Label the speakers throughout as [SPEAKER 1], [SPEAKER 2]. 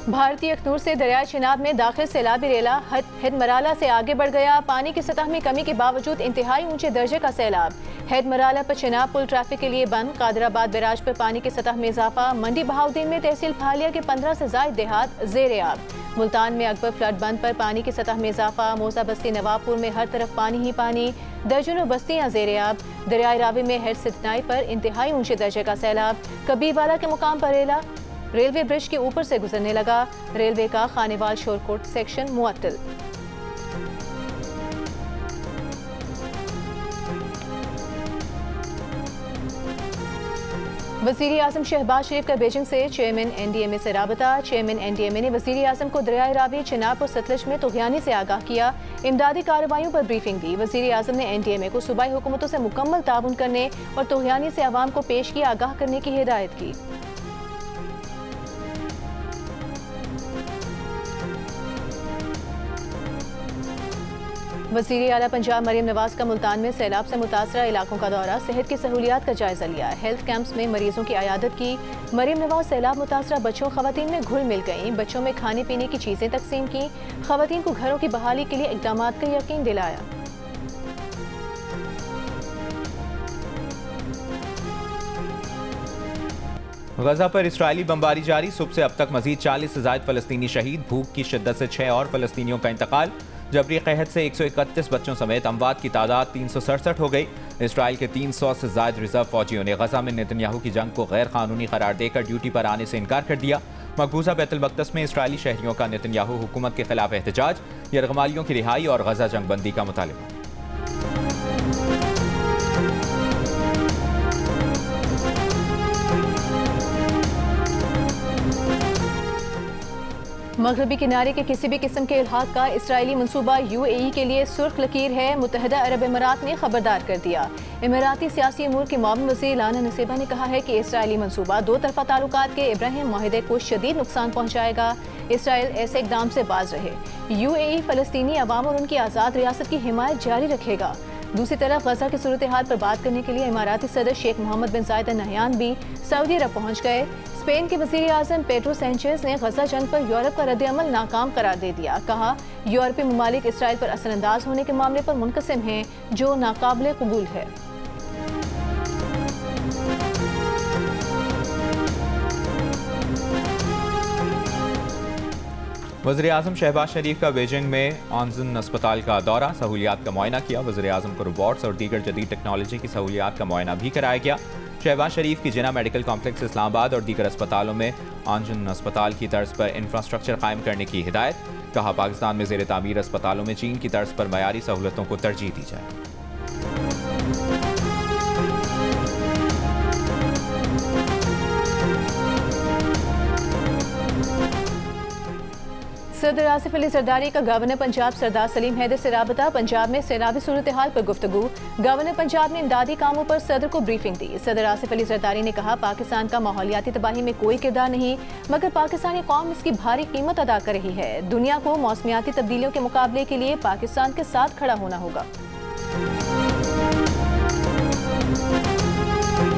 [SPEAKER 1] भारतीय अखनूर से दरियाई चिनाब में दाखिल सैलाबी रेला हेडमराला से आगे बढ़ गया। पानी की सतह में कमी के बावजूद इंतहाई ऊंचे दर्जे का सैलाब। हेडमराला पर चिनाब पुल ट्रैफिक के लिए बंद। कादराबाद बैराज पर पानी की सतह में इजाफा। मंडी बहाउद्दीन में तहसील फालिया के 15 से ज्यादा देहात जेर आब। मुल्तान में अकबर फ्लड बंद पर पानी की सतह में इजाफा। मोसा बस्ती नवाबपुर में हर तरफ पानी ही पानी। दर्जनों बस्तियां जेर आब। दरियाई रावी में हेड सितनाई पर इंतहाई ऊंचे दर्जे का सैलाब। कबीरवाला के मुकाम पर रेलवे ब्रिज के ऊपर से गुजरने लगा। रेलवे का खानेवाल शोरकोट सेक्शन मुअत्तल। वज़ीर आज़म शहबाज शरीफ का बीजिंग से चेयरमैन NDMA से राबता। चेयरमैन NDMA ने वज़ीर आज़म को दरियाई रावी, चिनाब और सतलज में तुग़यानी से आगाह किया। इमदादी कार्रवाइयों पर ब्रीफिंग दी। वज़ीर आज़म ने NDMA को सूबाई हुकूमतों से मुकम्मल ताउन करने और तुग़यानी से आवाम को पेश की आगाह करने की हिदायत की। वज़ीर आला पंजाब मरीम नवाज का मुल्तान में सैलाब से मुतासरा इलाकों का दौरा। सेहत की सहूलियात का जायजा लिया। हेल्थ कैंप्स में मरीजों की आयादत की। मरीम नवाज सैलाब मुतासरा बच्चों खवातीन में घुल मिल गईं। बच्चों में खाने पीने की चीज़ें तकसीम की। खवातीन को घरों की बहाली के लिए इक़दाम का यकीन दिलाया।
[SPEAKER 2] गजा पर इसराइली बमबारी जारी। सुबह से अब तक मजीद 40 से ज़ायद फ़लस्तीनी शहीद। भूख की शिद्दत से 6 और फ़लस्तीनियों का इंतकाल। जबरी कहत से 131 बच्चों समेत अमवात की तादाद 367 हो गई। इसराइल के 300 से ज़ायद रिजर्व फौजियों ने गजा में नेतन्याहू की जंग को गैर कानूनी करार देकर ड्यूटी पर आने से इनकार कर दिया। मकबूजा बैतुल मक़दस में इसराइली शहरियों का नेतन्याहू हुकूमत के खिलाफ एहतजाज। यरगमालियों की रिहाई और गजा जंगबंदी का मुतालिबा।
[SPEAKER 1] मगरबी किनारे के किसी भी किस्म के इल्हाक का इसराइली मंसूबा UAE के लिए सुर्ख लकीर है। मुत्तहिदा अरब इमारात ने खबरदार कर दिया। इमाराती सियासी अमूर की मामून वज़ीर लाना नसीबा ने कहा है कि इसराइली मंसूबा दो तरफा ताल्लुकात के इब्राहिम माहिदे को शदीद नुकसान पहुँचाएगा। इसराइल ऐसे इक़दाम से बाज रहे। UAE फ़लस्तीनी अवाम और उनकी आज़ाद रियासत की हिमायत जारी रखेगा। दूसरी तरफ गजा की सूरत हाल पर बात करने के लिए इमाराती सदर शेख मोहम्मद बिन जायद अल नहयान भी सऊदी अरब पहुँच गए। स्पेन के वज़ीर आज़म पेड्रो सैंचेज़ ने गजा जंग पर यूरोप का रद्द-ए-अमल नाकाम करार दे दिया। कहा, यूरोपीय ममालिक इसराइल पर असरअंदाज होने के मामले पर मुनक़सिम हैं, जो नाकाबिले कबूल है।
[SPEAKER 2] वज़ीर आज़म शहबाज शरीफ का बीजिंग में ऑनजन अस्पताल का दौरा। सहूलियात का मुआयना किया। वज़ीर आज़म को रोबोट्स और दीगर जदीद टेक्नोलॉजी की सहूलियात का मुआयना भी कराया गया। शहबाज शरीफ की जिना मेडिकल कॉम्प्लेक्स इस्लामाबाद और दीगर अस्पतालों में ऑनजन अस्पताल की तर्ज पर इंफ्रास्ट्रक्चर कायम करने की हिदायत। कहा, पाकिस्तान में ज़ेर तामीर अस्पतालों में चीन की तर्ज पर मयारी सहूलतों को तरजीह दी जाए।
[SPEAKER 1] सदर आसिफ अली जरदारी का गवर्नर पंजाब सरदार सलीम हैदर से राबता। पंजाब में सैलाबी सूरत हाल पर गुफ्तगू। गवर्नर पंजाब ने इमदादी कामों पर सदर को ब्रीफिंग दी। सदर आसिफ अली जरदारी ने कहा, पाकिस्तान का माहौलियाती तबाही में कोई किरदार नहीं, मगर पाकिस्तानी कौम इसकी भारी कीमत अदा कर रही है। दुनिया को मौसमियाती तब्दीलियों के मुकाबले के लिए पाकिस्तान के साथ खड़ा होना होगा।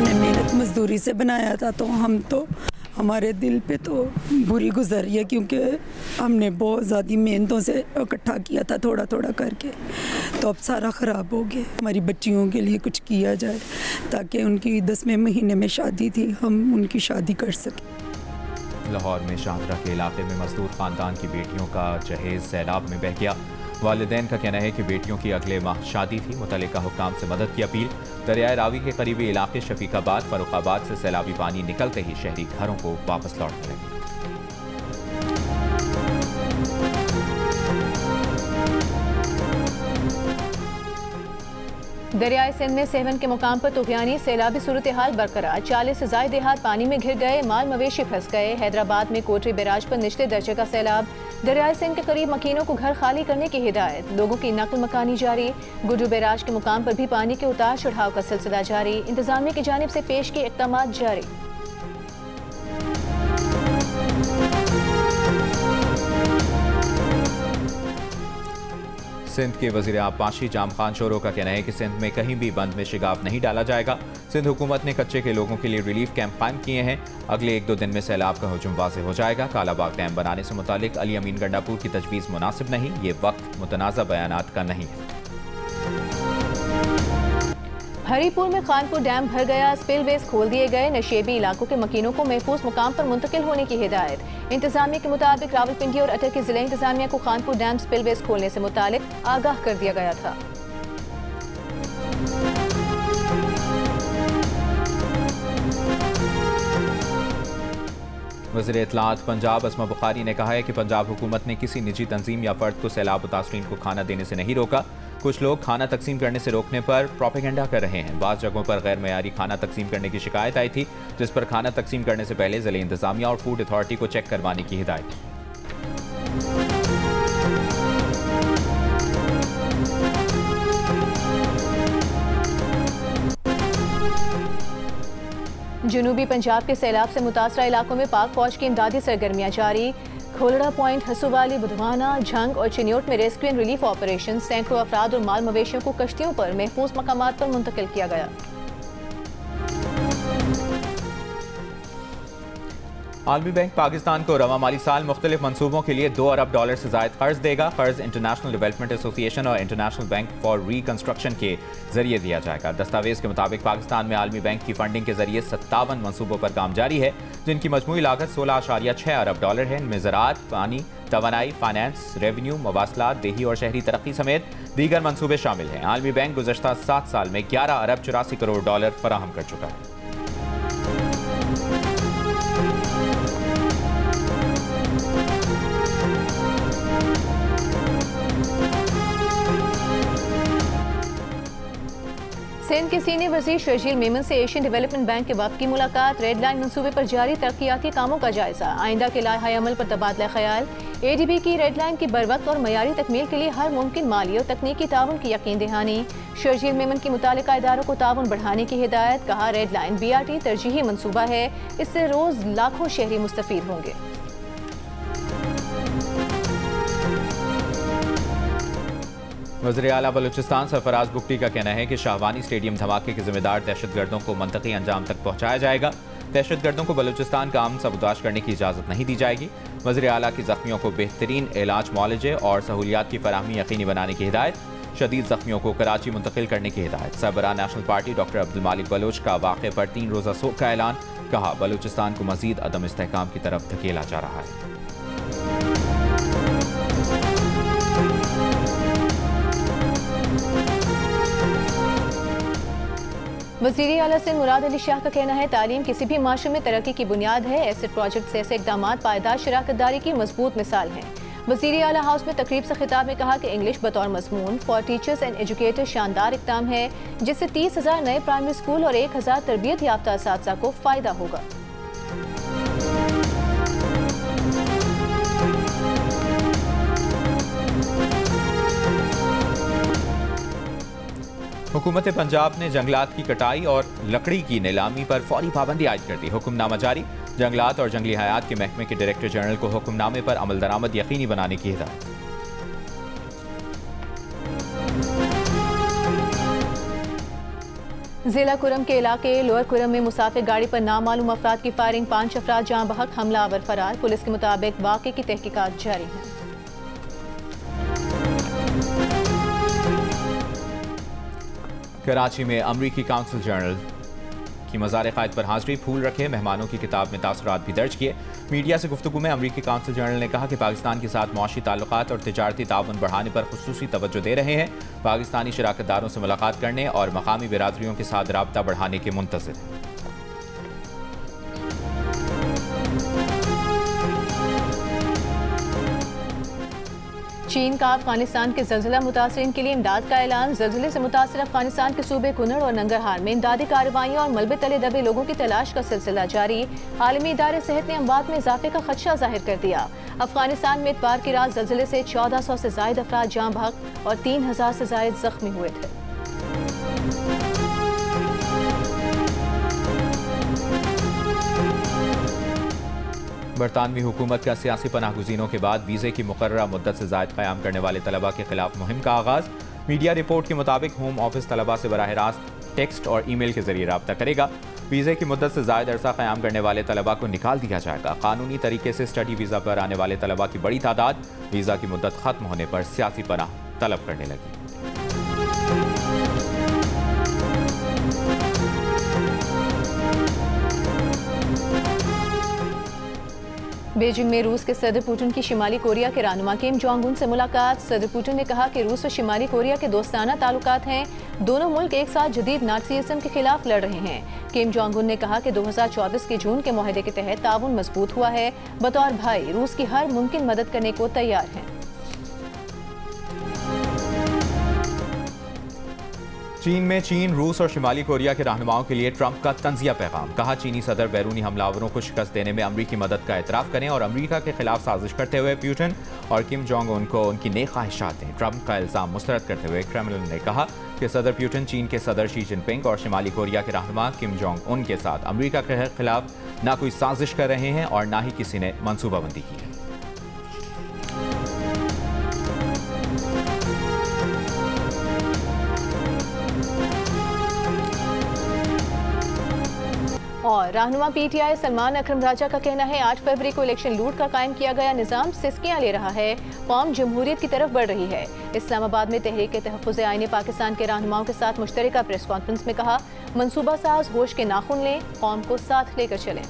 [SPEAKER 3] मेहनत मजदूरी से बनाया था, तो हमारे दिल पे तो बुरी गुजरी है, क्योंकि हमने बहुत ज़्यादा मेहनतों से इकट्ठा किया था, थोड़ा थोड़ा करके, तो अब सारा ख़राब हो गया। हमारी बच्चियों के लिए कुछ किया जाए ताकि उनकी 10वें महीने में शादी थी, हम उनकी शादी कर सकें।
[SPEAKER 2] लाहौर में शाहदरा के इलाके में मजदूर ख़ानदान की बेटियों का जहेज़ सैलाब में बह गया। वालिदैन का कहना है कि बेटियों की अगले माह शादी थी। मुतल्लिका हुक्काम से मदद की अपील। दरियाए रावी के करीबी इलाके शफीकाबाद, फरुखाबाद से सैलाबी पानी निकलते ही शहरी घरों को वापस लौटने लगे।
[SPEAKER 1] दरियाए सिंध में सेवन के मुकाम पर तुग़यानी सैलाबी सूरत हाल बरकरार। 40 से ज़ायद देहात पानी में घिर गए। माल मवेशी फंस गए। हैदराबाद में कोटरी बैराज पर निचले दर्जे का सैलाब। दरियाए सिंध के करीब मकीनों को घर खाली करने की हिदायत। लोगों की नकल मकानी जारी। गुड्डू बैराज के मुकाम पर भी पानी के उतार चढ़ाव का सिलसिला जारी। इंतजामिया की जानिब से पेश किए इक़दाम जारी।
[SPEAKER 2] सिंध के वज़ीर आब पाशी जाम खान शोरो का कहना है कि सिंध में कहीं भी बंद में शिगाफ नहीं डाला जाएगा। सिंध हुकूमत ने कच्चे के लोगों के लिए रिलीफ कैंप कायम किए हैं। अगले 1-2 दिन में सैलाब का हुजूम वाज़ेह हो जाएगा। कालाबाग डैम बनाने से मुतालिक अली अमीन गंडापुर की तजवीज़ मुनासिब नहीं, ये वक्त मुतनाज़ा बयानात का नहीं है।
[SPEAKER 1] हरीपुर में खानपुर डैम भर गया, स्पिलवेज खोल दिए गए, नशेबी इलाकों के मकीनों को महफूज मुकाम पर मुंतकिल होने की हिदायत। इंतजामिया के मुताबिक रावलपिंडी और अटक की जिला इंतजामिया को खानपुर डैम स्पिलवेज खोलने से मुतालिक आगाह कर दिया गया था।
[SPEAKER 2] वज़ीर इत्तलात पंजाब असमा बुखारी ने कहा है कि पंजाब हुकूमत ने किसी निजी तंजीम या फर्द को सैलाब मुतासरीन को खाना देने से नहीं रोका। कुछ लोग खाना तकसीम करने से रोकने पर प्रोपेगेंडा कर रहे हैं। बाज़ जगहों पर गैर मयारी खाना तकसीम करने की शिकायत आई थी, जिस पर खाना तकसीम करने से पहले ज़िले इंतजामिया और फूड अथॉरिटी को चेक करवाने की हिदायत।
[SPEAKER 1] जनूबी पंजाब के सैलाब से मुतासरा इलाकों में पाक फौज की इमदादी सरगर्मियां जारी। खोलड़ा पॉइंट, हसूवाली, बुधवाना, झंग और चिन्योट में रेस्क्यू एंड रिलीफ ऑपरेशन। सैकड़ों अफराद और माल मवेशियों को कश्तियों पर महफूज मकामात पर मुंतकिल किया गया।
[SPEAKER 2] आलमी बैंक पाकिस्तान को रवा माली साल मुख्तलिफ मनसूबों के लिए $2 अरब से ज़ायद कर्ज देगा। कर्ज इंटरनेशनल डेवलपमेंट एसोसिएशन और इंटरनेशनल बैंक फॉर रिकंस्ट्रक्शन के जरिए दिया जाएगा। दस्तावेज के मुताबिक पाकिस्तान में आलमी बैंक की फंडिंग के जरिए 57 मनसूबों पर काम जारी है, जिनकी मजमूई लागत $16.6 अरब है। इनमें ज़राअत, पानी, तवानाई, फाइनेंस, रेवेन्यू, मवासलात, देही और शहरी तरक्की समेत दीगर मनसूबे शामिल हैं। आलमी बैंक गुज़श्ता 7 साल में $11 अरब 84 करोड़ फराहम कर चुका है।
[SPEAKER 1] सिंध के सीनियर वज़ीर शर्जील मेमन से एशियन डेवलपमेंट बैंक के वफ़द की मुलाकात। रेड लाइन मनसूबे पर जारी तरक्याती कामों का जायजा। आइंदा के लाहे अमल पर तबादला ख्याल। ADB की रेड लाइन की बरवक्त और मयारी तकमील के लिए हर मुमकिन माली और तकनीकी ताउन की यकीन दहानी। शर्जील मेमन की मुतालिका इदारों को ताउन बढ़ाने की हिदायत। कहा, रेड लाइन BRT तरजीही मनसूबा है, इससे रोज लाखों शहरी मुस्तफीद होंगे।
[SPEAKER 2] वज़ीर आला बलूचिस्तान सरफराज बुगटी का कहना है कि शाहवानी स्टेडियम धमाके के जिम्मेदार दहशतगर्दों को मंतकी अंजाम तक पहुंचाया जाएगा। दहशतगर्दों को बलूचिस्तान का अमन सबूताश करने की इजाज़त नहीं दी जाएगी। वज़ीर आला की ज़ख्मियों को बेहतरीन इलाज, मुआलजे और सहूलियात की फराहमी यकीनी बनाने की हिदायत। शदीद ज़ख्मियों को कराची मुंतकिल करने की हिदायत। सरबराह नेशनल पार्टी डॉक्टर अब्दुल मालिक बलोच का वाक़े पर 3 रोज़ा सोग का ऐलान। कहा, बलूचिस्तान को मज़ीद अदम इस्तेहकाम की तरफ धकेला जा रहा है।
[SPEAKER 1] वज़ीर आला सिंध मुराद अली शाह का कहना है, तालीम किसी भी माशरे में तरक्की की बुनियाद है। एसिड प्रोजेक्ट से ऐसे इक़दामात पायदार शराकतदारी की मजबूत मिसाल हैं। वज़ीर आला हाउस में तकरीब से खिताब में कहा कि इंग्लिश बतौर मज़मून फॉर टीचर्स एंड एजुकेटर्स शानदार इक़दाम है, जिससे 30,000 नए प्राइमरी स्कूल और 1,000 तरबियत याफ्ता असातिज़ा को फ़ायदा होगा।
[SPEAKER 2] हुकूमत पंजाब ने जंगलात की कटाई और लकड़ी की नीलामी पर फौरी पाबंदी आयद कर दी। हुक्मनामा जारी। जंगलात और जंगली हयात के महकमे के डायरेक्टर जनरल को हुक्मनामे पर अमल दरामद यकीनी बनाने की हिदायत।
[SPEAKER 1] जिला कुरम के इलाके लोअर कुरम में मुसाफिर गाड़ी पर नामालूम अफराद की फायरिंग, 5 अफराद जहां बहक, हमलावर फरार। पुलिस के मुताबिक वाक़े की तहकीकात जारी है।
[SPEAKER 2] कराची में अमरीकी काउंसिल जनरल की मज़ार क़ायद पर हाज़िरी, फूल रखे, मेहमानों की किताब में तासुरात भी दर्ज किए। मीडिया से गुफ्तगू में अमरीकी काउंसिल जनरल ने कहा कि पाकिस्तान के साथ मुआशी ताल्लुकात और तिजारती ताउन बढ़ाने पर खुसूसी तवज्जो दे रहे हैं। पाकिस्तानी शराकतदारों से मुलाकात करने और मकामी बिरादरियों के साथ राब्ता बढ़ाने के मुंतज़िर हैं।
[SPEAKER 1] चीन का अफगानिस्तान के ज़लज़ला मुतासरीन के लिए इमदाद का ऐलान। ज़लज़ले से मुतासर अफगानिस्तान के सूबे कुनड़ और नंगरहार में इमदादी कार्रवाइयों और मलबे तले दबे लोगों की तलाश का सिलसिला जारी। आलमी इदारे सेहत ने अमवात में इजाफे का खदशा जाहिर कर दिया। अफगानिस्तान में इतवार की रात ज़लज़ले से 1400 से ज़ायद अफराद जाँ बहक और 3000 से ज़ायद ज़ख्मी हुए थे।
[SPEAKER 2] बरतानवी हुकूमत का सियासी पनाहगुज़ीनों के बाद वीज़े की मुकर्ररा मुद्दत से ज़ायद क़याम करने वाले तलबा के खिलाफ मुहिम का आगाज़। मीडिया रिपोर्ट के मुताबिक होम ऑफिस तलबा से बराह रास्त टेक्स्ट और ईमेल के जरिए रब्ता करेगा। वीज़े की मुद्दत से ज़ायद अरसा क़याम करने वाले तलबा को निकाल दिया जाएगा। कानूनी तरीके से स्टडी वीज़ा पर आने वाले तलबा की बड़ी तादाद वीज़ा की मुद्दत ख़त्म होने पर सियासी पनाह तलब करने लगी।
[SPEAKER 1] बीजिंग में रूस के सदर पुतिन की शिमाली कोरिया के रहनुमा किम जोंग उन से मुलाकात। सदर पुतिन ने कहा कि रूस और शिमाली कोरिया के दोस्ताना ताल्लुकात हैं। दोनों मुल्क एक साथ जदीद नाज़िज़्म के खिलाफ लड़ रहे हैं। किम जोंग उन ने कहा कि 2024 के जून के मुआहदे के तहत ताउन मजबूत हुआ है। बतौर भाई रूस की हर मुमकिन मदद करने को तैयार हैं।
[SPEAKER 2] चीन में चीन, रूस और शिमाली कोरिया के रहनुमाओं के लिए ट्रंप का तंजिया पैगाम। कहा चीनी सदर बैरूनी हमलावरों को शिकस्त देने में अमरीकी मदद का एतराफ़ करें और अमरीका के खिलाफ साजिश करते हुए पुतिन और किम जोंग उन को उनकी नेक ख्वाहिशात दें। ट्रंप का इल्ज़ाम मुस्तरद करते हुए क्रेमलिन ने कहा कि सदर पुतिन चीन के सदर शी जिनपिंग और शिमाली कोरिया के रहनुमा किम जोंग उन के साथ अमरीका के खिलाफ ना कोई साजिश कर रहे हैं और ना ही किसी ने मनसूबाबंदी की है।
[SPEAKER 1] और रहनुमा पीटीआई सलमान अकरम राजा का कहना है 8 फरवरी को इलेक्शन लूट का कायम किया गया निज़ाम सिस्कियाँ ले रहा है। कौम जमहूरियत की तरफ बढ़ रही है। इस्लामाबाद में तहरीक तहफ़्फ़ुज़ आईन पाकिस्तान के रहनुमाओं के साथ मुश्तरका प्रेस कॉन्फ्रेंस में कहा, मनसूबा साज होश के नाखून लें, कौम को साथ लेकर चलें।